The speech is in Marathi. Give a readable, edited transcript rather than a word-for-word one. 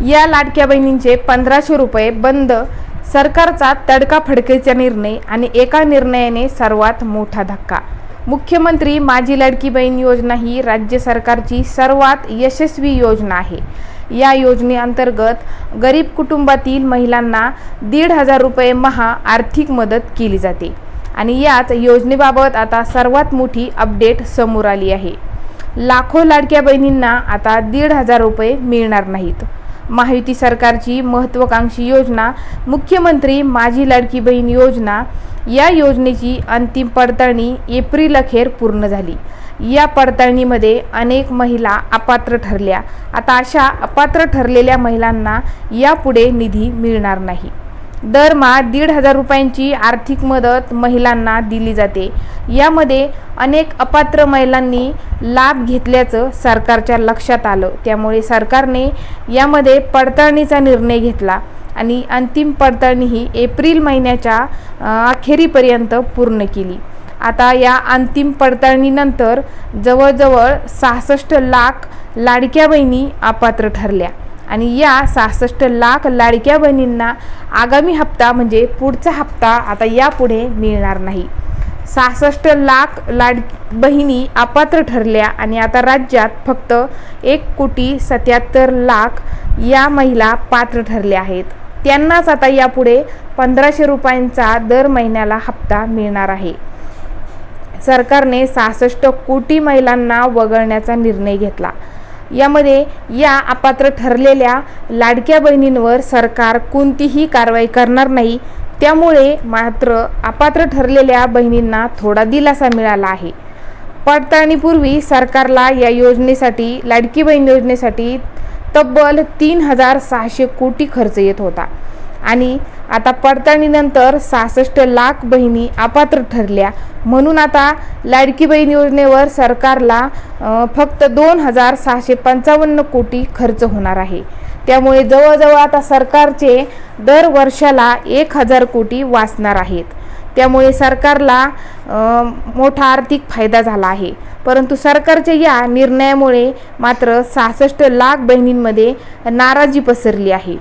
या लाडक्या बहिणींचे 1500 रुपये बंद, सरकारचा तडकाफडकीचा निर्णय आणि एका निर्णयाने सर्वात मोठा धक्का। मुख्यमंत्री माझी लाडकी बहीण योजना ही राज्य सरकारची सर्वात यशस्वी योजना आहे। या योजनेअंतर्गत गरीब कुटुंबातील महिलांना 1,500 रुपये महा आर्थिक मदत केली जाते आणि याच योजनेबाबत आता सर्वात मोठी अपडेट समोर आली आहे। लाखो लाडक्या बहिणींना आता 1,500 रुपये मिळणार नाहीत। महायुती सरकारची महत्त्वाकांक्षी योजना मुख्यमंत्री माझी लाडकी बहीण योजना, या योजनेची अंतिम पडताळणी एप्रिल अखेर पूर्ण झाली। या पडताळणीमध्ये अनेक महिला अपात्र ठरल्या। आता अशा अपात्र ठरलेल्या महिलांना यापुढे निधी मिळणार नाही। दरमहा 1,500 रुपयांची आर्थिक मदत महिलांना दिली जाते। यामध्ये अनेक अपात्र महिलांनी लाभ घेतल्याचं सरकारच्या लक्षात आलं, त्यामुळे सरकारने यामध्ये पडताळणीचा निर्णय घेतला आणि अंतिम पडताळणी ही एप्रिल महिन्याच्या अखेरीपर्यंत पूर्ण केली। आता या अंतिम पडताळणीनंतर जवळजवळ 66 लाख लाडक्या बहिणी अपात्र ठरल्या आणि या 66 लाख लाडक्या बहिणींना आगामी हप्ता म्हणजे पुढचा हप्ता आता यापुढे मिळणार नाही। 66 लाख बहिणी अपात्र ठरल्या आणि आता राज्यात फक्त 1,77,00,000 या महिला पात्र ठरल्या आहेत। त्यांनाच आता यापुढे 1,500 रुपयांचा दर महिन्याला हप्ता मिळणार आहे। सरकारने 66 कोटी महिलांना वगळण्याचा निर्णय घेतला। यामध्ये या अपात्र ठरलेल्या लाडक्या बहिणींवर सरकार कोणतीही कारवाई करणार नाही, त्यामुळे मात्र अपात्र ठरलेल्या बहिणींना थोडा दिलासा मिळाला आहे। पडताळणीपूर्वी सरकारला या योजनेसाठी, लाडकी बहीण योजनेसाठी तब्बल 3,600 कोटी खर्च येत होता आणि आता पडताळणीनंतर 66 लाख बहिणी अपात्र ठरल्या, म्हणून आता लाडकी बहीण योजनेवर सरकारला फक्त 2,655 कोटी खर्च होणार आहे। त्यामुळे जवळजवळ आता सरकारचे दर वर्षाला 1,000 कोटी वाचणार आहेत। त्यामुळे सरकारला मोठा आर्थिक फायदा झाला आहे। परंतु सरकारच्या या निर्णयामुळे मात्र 66 लाख बहिणींमध्ये नाराजी पसरली आहे।